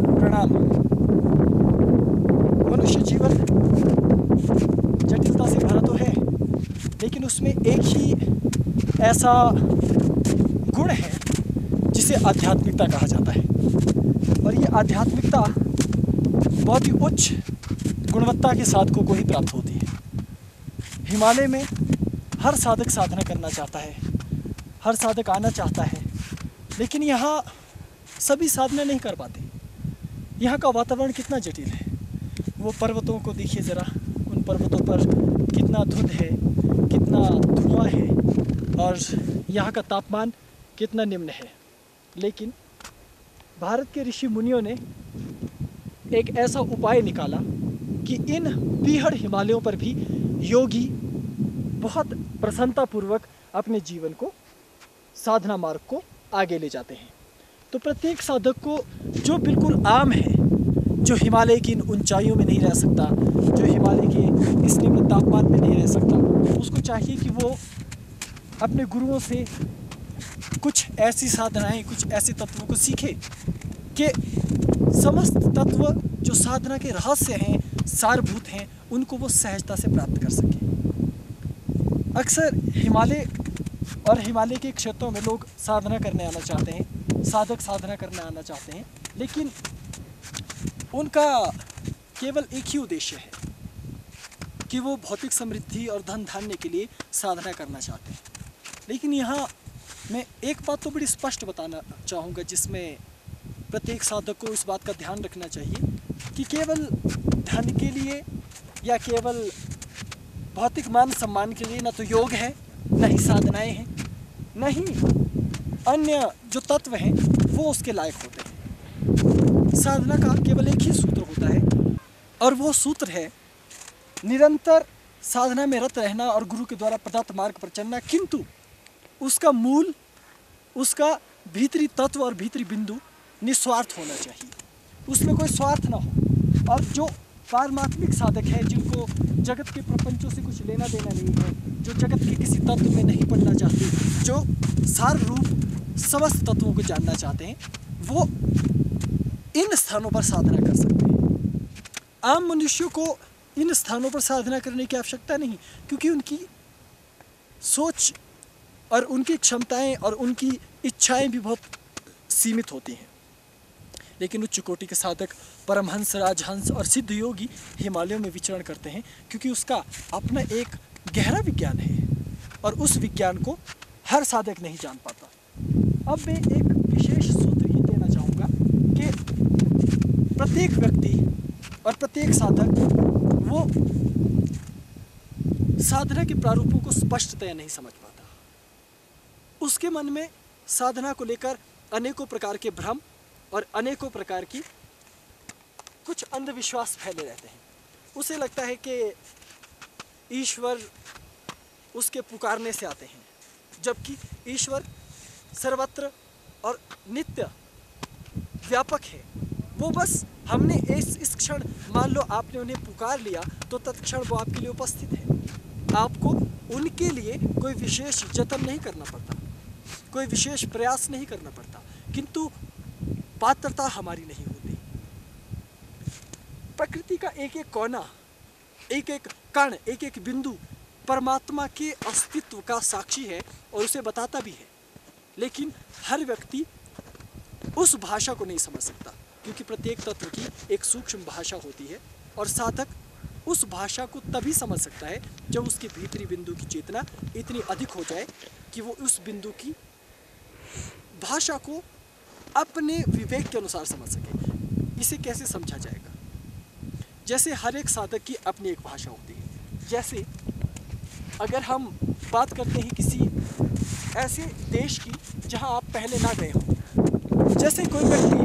प्रणाम। मनुष्य जीवन जटिलता से भरा तो है, लेकिन उसमें एक ही ऐसा गुण है जिसे आध्यात्मिकता कहा जाता है। और ये आध्यात्मिकता बहुत ही उच्च गुणवत्ता के साधकों को ही प्राप्त होती है। हिमालय में हर साधक साधना करना चाहता है, हर साधक आना चाहता है, लेकिन यहाँ सभी साधना नहीं कर पाते। यहाँ का वातावरण कितना जटिल है। वो पर्वतों को देखिए ज़रा, उन पर्वतों पर कितना धुंध है, कितना धुआं है, और यहाँ का तापमान कितना निम्न है। लेकिन भारत के ऋषि मुनियों ने एक ऐसा उपाय निकाला कि इन बीहड़ हिमालयों पर भी योगी बहुत प्रसन्नतापूर्वक अपने जीवन को, साधना मार्ग को आगे ले जाते हैं। तो प्रत्येक साधक को जो बिल्कुल आम है, जो हिमालय की इन ऊंचाइयों में नहीं रह सकता, जो हिमालय के इस निम्न तापमान में नहीं रह सकता, उसको चाहिए कि वो अपने गुरुओं से कुछ ऐसी साधनाएं, कुछ ऐसे तत्वों को सीखे कि समस्त तत्व जो साधना के रहस्य हैं, सारभूत हैं, उनको वो सहजता से प्राप्त कर सके। अक्सर हिमालय और हिमालय के क्षेत्रों में लोग साधना करने आना चाहते हैं, साधक साधना करने आना चाहते हैं, लेकिन उनका केवल एक ही उद्देश्य है कि वो भौतिक समृद्धि और धन धान्य के लिए साधना करना चाहते हैं। लेकिन यहाँ मैं एक बात तो बड़ी स्पष्ट बताना चाहूँगा, जिसमें प्रत्येक साधक को इस बात का ध्यान रखना चाहिए कि केवल धन के लिए या केवल भौतिक मान सम्मान के लिए न तो योग है, न ही साधनाएं हैं, न ही अन्य जो तत्व हैं वो उसके लायक होते हैं। साधना का केवल एक ही सूत्र होता है, और वो सूत्र है निरंतर साधना में रत रहना और गुरु के द्वारा प्रदत्त मार्ग पर चलना, किंतु उसका मूल, उसका भीतरी तत्व और भीतरी बिंदु निस्वार्थ होना चाहिए, उसमें कोई स्वार्थ ना हो। और जो पारमात्मिक साधक है, जिनको जगत के प्रपंचों से कुछ लेना देना नहीं है, जो जगत के किसी तत्व में नहीं पड़ना चाहते, जो सार रूप समस्त तत्वों को जानना चाहते हैं, वो इन स्थानों पर साधना कर सकते हैं। आम मनुष्यों को इन स्थानों पर साधना करने की आवश्यकता नहीं, क्योंकि उनकी सोच और उनकी क्षमताएं और उनकी इच्छाएं भी बहुत सीमित होती हैं। लेकिन उच्च कोटि के साधक, परमहंस, राजहंस और सिद्ध योगी हिमालयों में विचरण करते हैं, क्योंकि उसका अपना एक गहरा विज्ञान है और उस विज्ञान को हर साधक नहीं जान पाता। अब मैं एक विशेष सूत्र ये देना चाहूँगा कि प्रत्येक व्यक्ति और प्रत्येक साधक वो साधना के प्रारूपों को स्पष्टतया नहीं समझ पाता। उसके मन में साधना को लेकर अनेकों प्रकार के भ्रम और अनेकों प्रकार की कुछ अंधविश्वास फैले रहते हैं। उसे लगता है कि ईश्वर उसके पुकारने से आते हैं, जबकि ईश्वर सर्वत्र और नित्य व्यापक है। वो बस हमने इस क्षण, मान लो आपने उन्हें पुकार लिया, तो तत्क्षण वो आपके लिए उपस्थित है। आपको उनके लिए कोई विशेष जतन नहीं करना पड़ता, कोई विशेष प्रयास नहीं करना पड़ता, किंतु पात्रता हमारी नहीं होती। प्रकृति का एक एक कोना, एक एक कण, एक एक बिंदु परमात्मा के अस्तित्व का साक्षी है और उसे बताता भी है। लेकिन हर व्यक्ति उस भाषा को नहीं समझ सकता, क्योंकि प्रत्येक तत्व की एक सूक्ष्म भाषा होती है, और साधक उस भाषा को तभी समझ सकता है जब उसके भीतरी बिंदु की चेतना इतनी अधिक हो जाए कि वो उस बिंदु की भाषा को अपने विवेक के अनुसार समझ सके। इसे कैसे समझा जाएगा? जैसे हर एक साधक की अपनी एक भाषा होती है। जैसे अगर हम बात करते हैं किसी ऐसे देश की जहां आप पहले ना गए हो, जैसे कोई व्यक्ति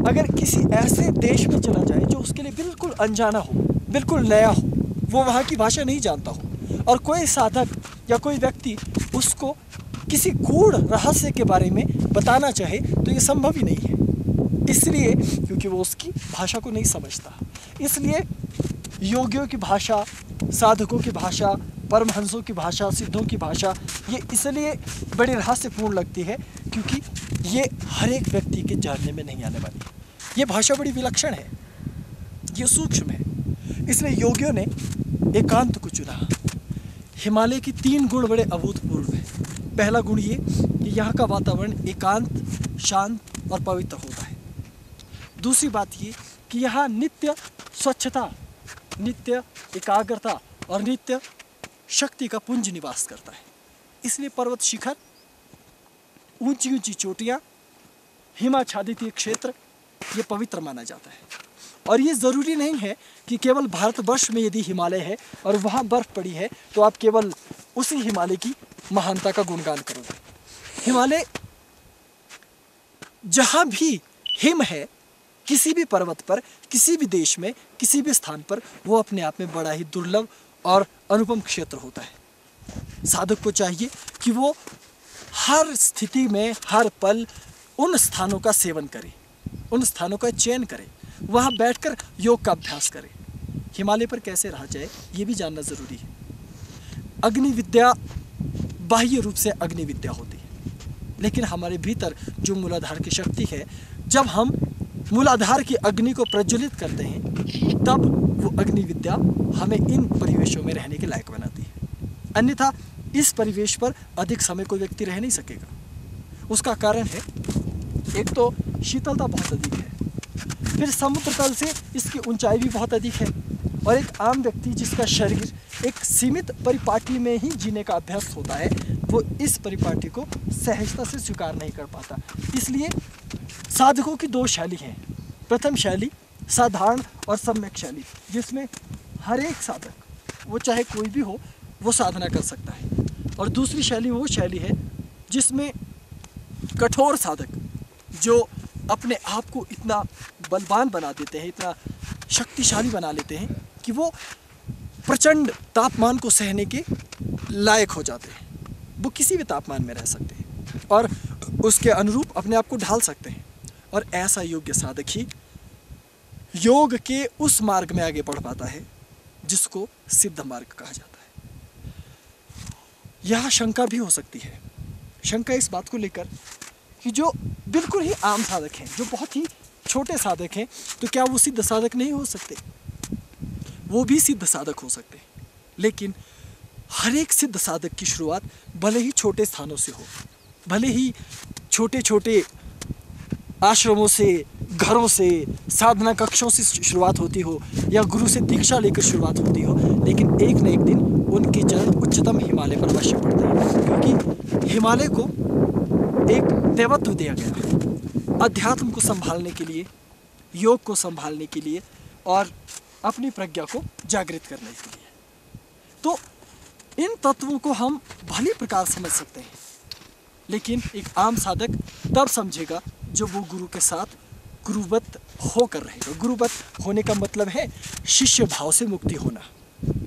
अगर किसी ऐसे देश में चला जाए जो उसके लिए बिल्कुल अनजाना हो, बिल्कुल नया हो, वो वहाँ की भाषा नहीं जानता हो, और कोई साधक या कोई व्यक्ति उसको किसी गूढ़ रहस्य के बारे में बताना चाहे, तो ये संभव ही नहीं है। इसलिए क्योंकि वो उसकी भाषा को नहीं समझता। इसलिए योगियों की भाषा, साधकों की भाषा, परमहंसों की भाषा, सिद्धों की भाषा, ये इसलिए बड़ी रहस्यपूर्ण लगती है क्योंकि ये हर एक व्यक्ति के जानने में नहीं आने वाली। ये भाषा बड़ी विलक्षण है, ये सूक्ष्म है, इसलिए योगियों ने एकांत को चुना। हिमालय की 3 गुण बड़े अभूतपूर्व हैं। पहला गुण ये कि यहाँ का वातावरण एकांत, शांत और पवित्र होता है। दूसरी बात ये कि यहाँ नित्य स्वच्छता, नित्य एकाग्रता और नित्य शक्ति का पुंज निवास करता है। इसलिए पर्वत शिखर, ऊंची ऊंची चोटियाँ, हिमाच्छादित ये क्षेत्र, ये पवित्र माना जाता है। और ये ज़रूरी नहीं है कि केवल भारतवर्ष में यदि हिमालय है और वहाँ बर्फ़ पड़ी है तो आप केवल उसी हिमालय की महानता का गुणगान करोगे। हिमालय जहाँ भी हिम है, किसी भी पर्वत पर, किसी भी देश में, किसी भी स्थान पर, वो अपने आप में बड़ा ही दुर्लभ और अनुपम क्षेत्र होता है। साधक को चाहिए कि वो हर स्थिति में, हर पल उन स्थानों का सेवन करे, उन स्थानों का चयन करे, वहाँ बैठकर योग का अभ्यास करे। हिमालय पर कैसे रहा जाए ये भी जानना ज़रूरी है। अग्नि विद्या बाह्य रूप से अग्नि विद्या होती है, लेकिन हमारे भीतर जो मूलाधार की शक्ति है, जब हम मूलाधार की अग्नि को प्रज्वलित करते हैं तब वो अग्नि विद्या हमें इन परिवेशों में रहने के लायक बनाती है। अन्यथा इस परिवेश पर अधिक समय कोई व्यक्ति रह नहीं सकेगा। उसका कारण है, एक तो शीतलता बहुत अधिक है, फिर समुद्र तल से इसकी ऊंचाई भी बहुत अधिक है, और एक आम व्यक्ति जिसका शरीर एक सीमित परिपाटी में ही जीने का अभ्यास होता है, वो इस परिपाटी को सहजता से स्वीकार नहीं कर पाता। इसलिए साधकों की 2 शैली हैं। प्रथम शैली साधारण और सम्यक शैली, जिसमें हर एक साधक, वो चाहे कोई भी हो, वो साधना कर सकता है। और दूसरी शैली वो शैली है जिसमें कठोर साधक जो अपने आप को इतना बलवान बना देते हैं, इतना शक्तिशाली बना लेते हैं कि वो प्रचंड तापमान को सहने के लायक हो जाते हैं। वो किसी भी तापमान में रह सकते हैं और उसके अनुरूप अपने आप को ढाल सकते हैं। और ऐसा योग्य साधक ही योग के उस मार्ग में आगे बढ़ पाता है जिसको सिद्ध मार्ग कहा जाता है। यह शंका भी हो सकती है, शंका इस बात को लेकर कि जो बिल्कुल ही आम साधक हैं, जो बहुत ही छोटे साधक हैं, तो क्या वो सिद्ध साधक नहीं हो सकते? वो भी सिद्ध साधक हो सकते हैं, लेकिन हर एक सिद्ध साधक की शुरुआत भले ही छोटे स्थानों से हो, भले ही छोटे छोटे आश्रमों से, घरों से, साधना कक्षों से शुरुआत होती हो, या गुरु से दीक्षा लेकर शुरुआत होती हो, लेकिन एक न एक दिन उनके चरण उच्चतम हिमालय पर अवश्य पड़ते हैं। क्योंकि हिमालय को एक देवत्व दिया गया, अध्यात्म को संभालने के लिए, योग को संभालने के लिए और अपनी प्रज्ञा को जागृत करने के लिए। तो इन तत्वों को हम भली प्रकार समझ सकते हैं, लेकिन एक आम साधक तब समझेगा जब वो गुरु के साथ गुरुवत होकर रहेगा। गुरुवत होने का मतलब है शिष्य भाव से मुक्ति होना।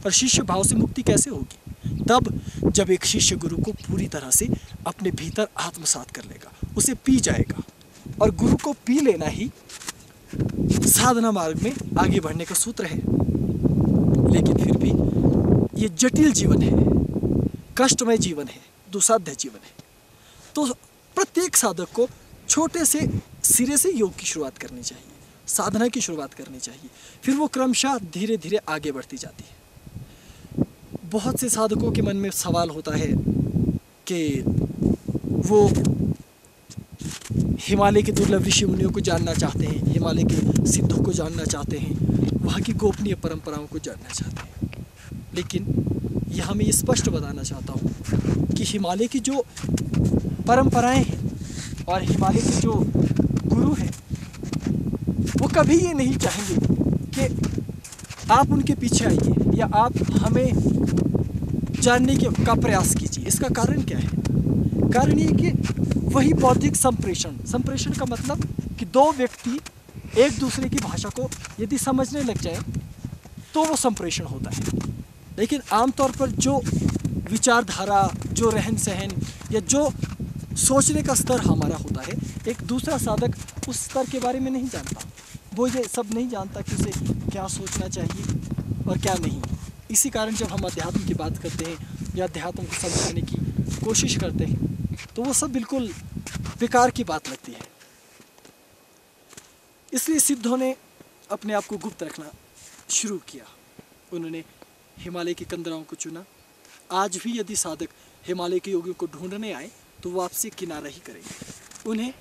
और शिष्य भाव से मुक्ति कैसे होगी? तब जब एक शिष्य गुरु को पूरी तरह से अपने भीतर आत्मसात कर लेगा, उसे पी जाएगा। और गुरु को पी लेना ही साधना मार्ग में आगे बढ़ने का सूत्र है। लेकिन फिर भी ये जटिल जीवन है, कष्टमय जीवन है, दुस्साध्य जीवन है। तो प्रत्येक साधक को छोटे से सिरे से योग की शुरुआत करनी चाहिए, साधना की शुरुआत करनी चाहिए, फिर वो क्रमशः धीरे धीरे आगे बढ़ती जाती है। बहुत से साधकों के मन में सवाल होता है कि वो हिमालय के दुर्लभ ऋषि मुनियों को जानना चाहते हैं, हिमालय के सिद्धों को जानना चाहते हैं, वहाँ की गोपनीय परंपराओं को जानना चाहते हैं। लेकिन यहाँ मैं ये स्पष्ट बताना चाहता हूँ कि हिमालय की जो परंपराएं हैं और हिमालय के जो गुरु हैं, वो कभी ये नहीं चाहेंगे कि आप उनके पीछे आइए या आप हमें जानने का प्रयास कीजिए। इसका कारण क्या है? कारण ये कि वही बौद्धिक संप्रेषण का मतलब कि 2 व्यक्ति एक दूसरे की भाषा को यदि समझने लग जाए तो वो संप्रेषण होता है। लेकिन आमतौर पर जो विचारधारा, जो रहन सहन या जो सोचने का स्तर हमारा होता है, एक दूसरा साधक उस स्तर के बारे में नहीं जानता। वो ये सब नहीं जानता कि उसे क्या सोचना चाहिए और क्या नहीं। इसी कारण जब हम अध्यात्म की बात करते हैं या अध्यात्म को समझाने की कोशिश करते हैं तो वो सब बिल्कुल बेकार की बात लगती है। इसलिए सिद्धों ने अपने आप को गुप्त रखना शुरू किया। उन्होंने हिमालय की कंदराओं को चुना। आज भी यदि साधक हिमालय के योगियों को ढूंढने आए तो वो आपसे किनारा ही करेंगे। उन्हें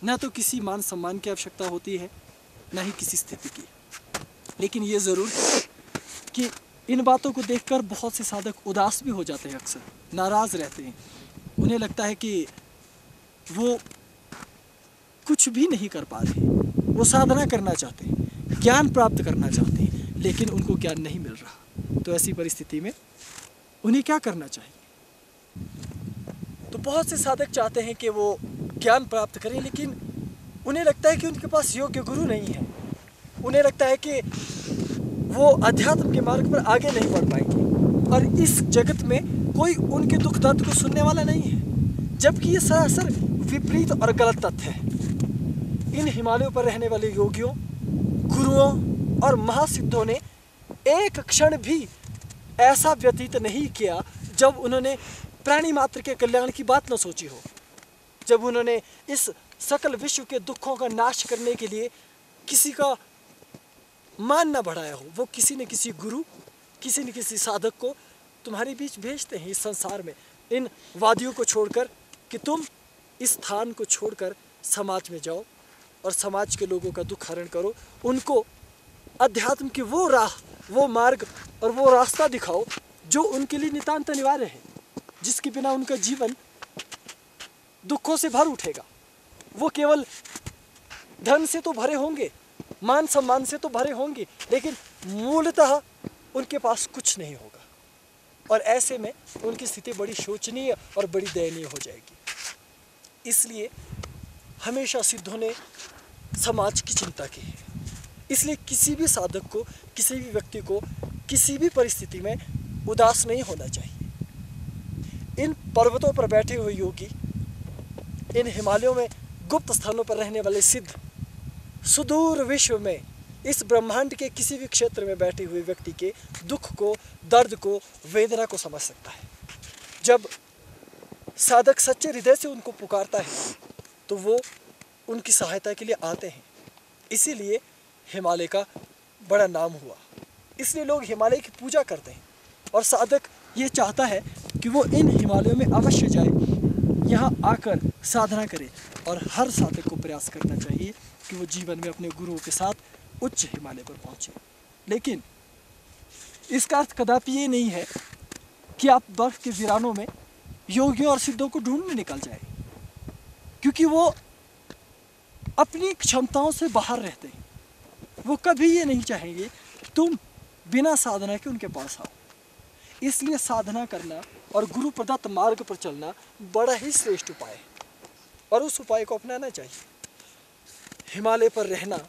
न तो किसी मान सम्मान की आवश्यकता होती है, न ही किसी स्थिति की। लेकिन ये ज़रूर है कि इन बातों को देखकर बहुत से साधक उदास भी हो जाते हैं, अक्सर नाराज़ रहते हैं। उन्हें लगता है कि वो कुछ भी नहीं कर पा रहे। वो साधना करना चाहते हैं, ज्ञान प्राप्त करना चाहते हैं, लेकिन उनको ज्ञान नहीं मिल रहा। तो ऐसी परिस्थिति में उन्हें क्या करना चाहिए? तो बहुत से साधक चाहते हैं कि वो ज्ञान प्राप्त करें, लेकिन उन्हें लगता है कि उनके पास योग्य गुरु नहीं है। उन्हें लगता है कि वो अध्यात्म के मार्ग पर आगे नहीं बढ़ पाएंगे और इस जगत में कोई उनके दुख दर्द को सुनने वाला नहीं है, जबकि ये सरासर विपरीत और गलत तथ्य है। इन हिमालयों पर रहने वाले योगियों, गुरुओं और महासिद्धों ने एक क्षण भी ऐसा व्यतीत नहीं किया जब उन्होंने प्राणी मात्र के कल्याण की बात न सोची हो, जब उन्होंने इस सकल विश्व के दुखों का नाश करने के लिए किसी का मान न बढ़ाया हो। वो किसी न किसी गुरु, किसी न किसी साधक को तुम्हारे बीच भेजते हैं इस संसार में, इन वादियों को छोड़कर, कि तुम इस स्थान को छोड़कर समाज में जाओ और समाज के लोगों का दुख हरण करो। उनको अध्यात्म की वो राह, वो मार्ग और वो रास्ता दिखाओ जो उनके लिए नितांत अनिवार्य है, जिसके बिना उनका जीवन दुखों से भर उठेगा। वो केवल धन से तो भरे होंगे, मान सम्मान से तो भरे होंगे, लेकिन मूलतः उनके पास कुछ नहीं होगा और ऐसे में उनकी स्थिति बड़ी शोचनीय और बड़ी दयनीय हो जाएगी। इसलिए हमेशा सिद्धों ने समाज की चिंता की है। इसलिए किसी भी साधक को, किसी भी व्यक्ति को किसी भी परिस्थिति में उदास नहीं होना चाहिए। इन पर्वतों पर बैठे हुए योगी, इन हिमालयों में गुप्त स्थानों पर रहने वाले सिद्ध, सुदूर विश्व में इस ब्रह्मांड के किसी भी क्षेत्र में बैठे हुए व्यक्ति के दुख को, दर्द को, वेदना को समझ सकता है। जब साधक सच्चे हृदय से उनको पुकारता है तो वो उनकी सहायता के लिए आते हैं। इसीलिए हिमालय का बड़ा नाम हुआ। इसलिए लोग हिमालय की पूजा करते हैं और साधक ये चाहता है कि वो इन हिमालयों में अवश्य जाए, यहाँ आकर साधना करे। और हर साधक को प्रयास करना चाहिए कि वो जीवन में अपने गुरुओं के साथ उच्च हिमालय पर पहुँचे। लेकिन इसका अर्थ कदापि ये नहीं है कि आप बर्फ के वीरानों में योगियों और सिद्धों को ढूंढने निकल जाए, क्योंकि वो अपनी क्षमताओं से बाहर रहते हैं। वो कभी ये नहीं चाहेंगे तुम बिना साधना के उनके पास आओ। इसलिए साधना करना और गुरु प्रदत्त मार्ग पर चलना बड़ा ही श्रेष्ठ उपाय है और उस उपाय को अपनाना चाहिए। हिमालय पर रहना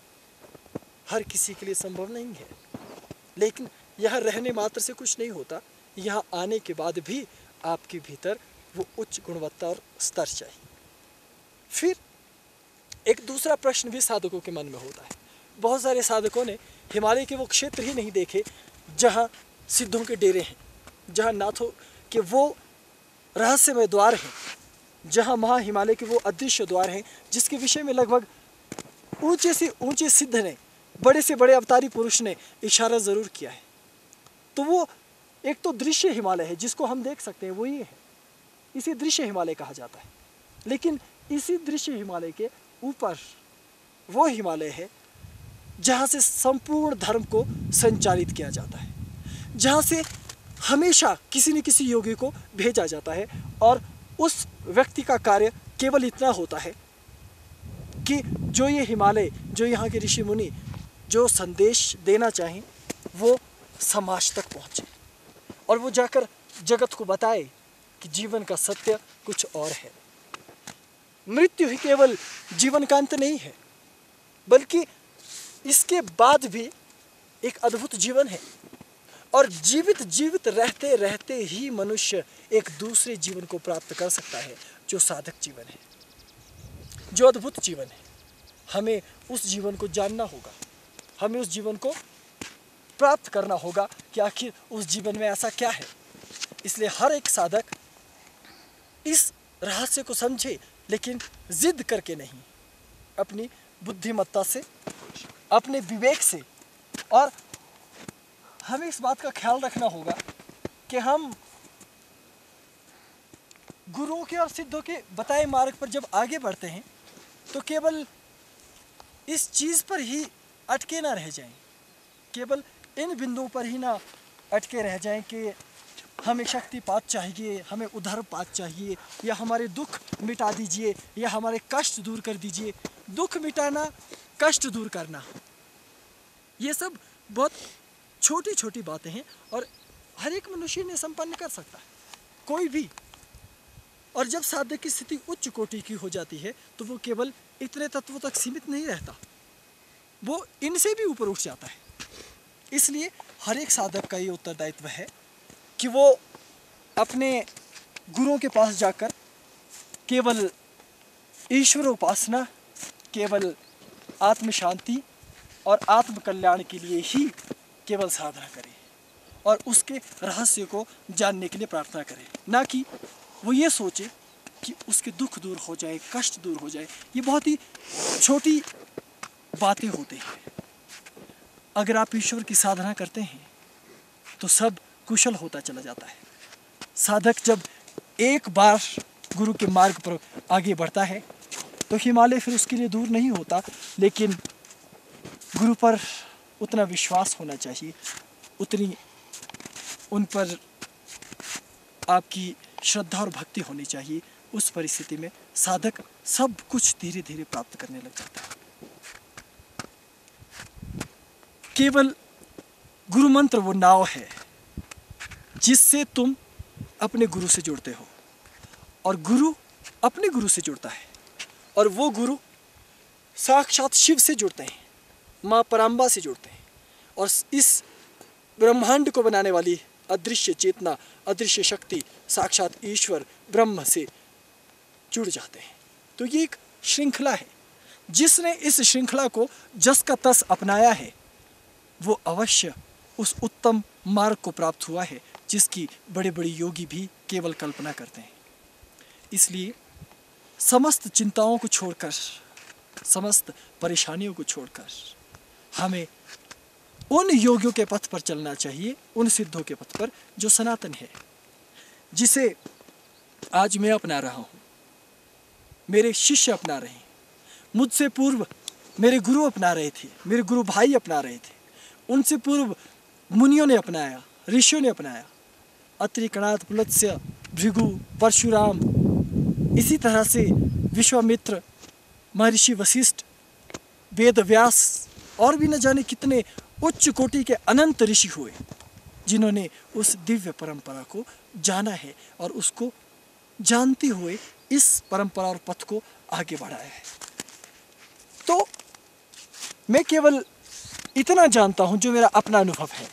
हर किसी के लिए संभव नहीं है, लेकिन यहाँ रहने मात्र से कुछ नहीं होता। यहाँ आने के बाद भी आपके भीतर वो उच्च गुणवत्ता और स्तर चाहिए। फिर एक दूसरा प्रश्न भी साधकों के मन में होता है। बहुत सारे साधकों ने हिमालय के वो क्षेत्र ही नहीं देखे जहाँ सिद्धों के डेरे हैं, जहाँ नाथों के वो रहस्यमय द्वार हैं, जहाँ महा हिमालय के वो अदृश्य द्वार हैं जिसके विषय में लगभग ऊंचे से ऊंचे सिद्ध ने, बड़े से बड़े अवतारी पुरुष ने इशारा ज़रूर किया है। तो वो एक तो दृश्य हिमालय है जिसको हम देख सकते हैं, वो ये है, इसे दृश्य हिमालय कहा जाता है। लेकिन इसी दृश्य हिमालय के ऊपर वो हिमालय है जहाँ से संपूर्ण धर्म को संचालित किया जाता है, जहाँ से हमेशा किसी न किसी योगी को भेजा जाता है और उस व्यक्ति का कार्य केवल इतना होता है कि जो ये हिमालय, जो यहाँ के ऋषि मुनि जो संदेश देना चाहें वो समाज तक पहुँचे और वो जाकर जगत को बताए कि जीवन का सत्य कुछ और है। मृत्यु ही केवल जीवन का अंत नहीं है, बल्कि इसके बाद भी एक अद्भुत जीवन है और जीवित जीवित रहते रहते ही मनुष्य एक दूसरे जीवन को प्राप्त कर सकता है जो साधक जीवन है, जो अद्भुत जीवन है। हमें उस जीवन को जानना होगा, हमें उस जीवन को प्राप्त करना होगा कि आखिर उस जीवन में ऐसा क्या है। इसलिए हर एक साधक इस रहस्य को समझे, लेकिन जिद करके नहीं, अपनी बुद्धिमत्ता से, अपने विवेक से। और हमें इस बात का ख्याल रखना होगा कि हम गुरुओं के और सिद्धों के बताए मार्ग पर जब आगे बढ़ते हैं तो केवल इस चीज़ पर ही अटके ना रह जाएं, केवल इन बिंदुओं पर ही ना अटके रह जाएं कि हमें शक्तिपात चाहिए, हमें उद्धारपात चाहिए, या हमारे दुख मिटा दीजिए, या हमारे कष्ट दूर कर दीजिए। दुख मिटाना, कष्ट दूर करना, ये सब बहुत छोटी छोटी बातें हैं और हर एक मनुष्य इन्हें संपन्न कर सकता है, कोई भी। और जब साधक की स्थिति उच्च कोटि की हो जाती है तो वो केवल इतने तत्वों तक सीमित नहीं रहता, वो इनसे भी ऊपर उठ जाता है। इसलिए हर एक साधक का ये उत्तरदायित्व है कि वो अपने गुरुओं के पास जाकर केवल ईश्वर उपासना, केवल आत्म शांति और आत्म कल्याण के लिए ही केवल साधना करे और उसके रहस्य को जानने के लिए प्रार्थना करे, ना कि वो ये सोचे कि उसके दुख दूर हो जाए, कष्ट दूर हो जाए। ये बहुत ही छोटी बातें होती हैं। अगर आप ईश्वर की साधना करते हैं तो सब कुशल होता चला जाता है। साधक जब एक बार गुरु के मार्ग पर आगे बढ़ता है तो हिमालय फिर उसके लिए दूर नहीं होता, लेकिन गुरु पर उतना विश्वास होना चाहिए, उतनी उन पर आपकी श्रद्धा और भक्ति होनी चाहिए। उस परिस्थिति में साधक सब कुछ धीरे धीरे प्राप्त करने लग जाता है। केवल गुरु मंत्र वो नाव है जिससे तुम अपने गुरु से जुड़ते हो और गुरु अपने गुरु से जुड़ता है, और वो गुरु साक्षात शिव से जुड़ते हैं, माँ पराम्बा से जुड़ते हैं, और इस ब्रह्मांड को बनाने वाली अदृश्य चेतना, अदृश्य शक्ति, साक्षात ईश्वर ब्रह्म से जुड़ जाते हैं। तो ये एक श्रृंखला है। जिसने इस श्रृंखला को जस का तस अपनाया है वो अवश्य उस उत्तम मार्ग को प्राप्त हुआ है जिसकी बड़े बड़े योगी भी केवल कल्पना करते हैं। इसलिए समस्त चिंताओं को छोड़कर, समस्त परेशानियों को छोड़कर हमें उन योगियों के पथ पर चलना चाहिए, उन सिद्धों के पथ पर जो सनातन है, जिसे आज मैं अपना रहा हूँ, मेरे शिष्य अपना रहे हैं, मुझसे पूर्व मेरे गुरु अपना रहे थे, मेरे गुरु भाई अपना रहे थे, उनसे पूर्व मुनियों ने अपनाया, ऋषियों ने अपनाया, अत्रि कणाद पुलत्स्य भृगु परशुराम, इसी तरह से विश्वामित्र, महर्षि वशिष्ठ, वेद व्यास और भी न जाने कितने उच्च कोटि के अनंत ऋषि हुए जिन्होंने उस दिव्य परंपरा को जाना है और उसको जानते हुए इस परंपरा और पथ को आगे बढ़ाया है। तो मैं केवल इतना जानता हूं जो मेरा अपना अनुभव है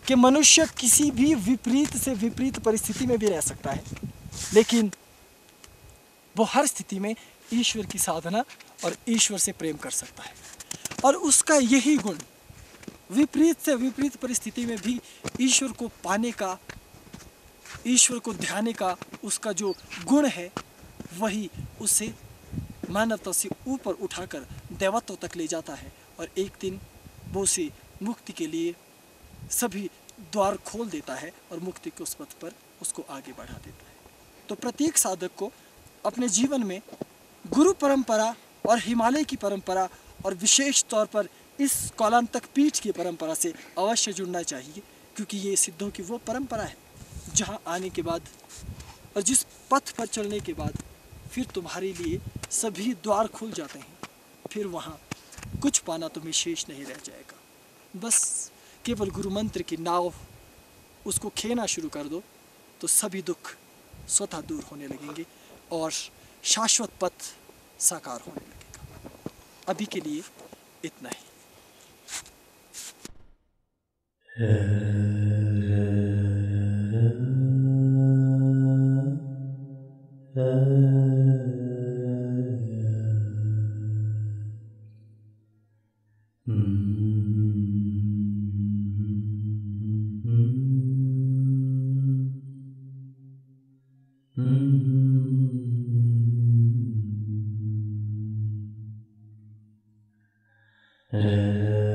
कि मनुष्य किसी भी विपरीत से विपरीत परिस्थिति में भी रह सकता है, लेकिन वो हर स्थिति में ईश्वर की साधना और ईश्वर से प्रेम कर सकता है। और उसका यही गुण, विपरीत से विपरीत परिस्थिति में भी ईश्वर को पाने का, ईश्वर को ध्याने का उसका जो गुण है, वही उसे मानवता से ऊपर उठाकर देवत्व तक ले जाता है और एक दिन वो उसे मुक्ति के लिए सभी द्वार खोल देता है और मुक्ति के उस पथ पर उसको आगे बढ़ा देता है। तो प्रत्येक साधक को अपने जीवन में गुरु परंपरा और हिमालय की परंपरा और विशेष तौर पर इस कौलांतक पीठ की परंपरा से अवश्य जुड़ना चाहिए, क्योंकि ये सिद्धों की वो परंपरा है जहाँ आने के बाद और जिस पथ पर चलने के बाद फिर तुम्हारे लिए सभी द्वार खुल जाते हैं। फिर वहाँ कुछ पाना तुम्हें शेष नहीं रह जाएगा। बस केवल गुरु मंत्र की नाव उसको खेना शुरू कर दो तो सभी दुख स्वतः दूर होने लगेंगे और शाश्वत पथ साकार होने लगेगा। अभी के लिए इतना ही। La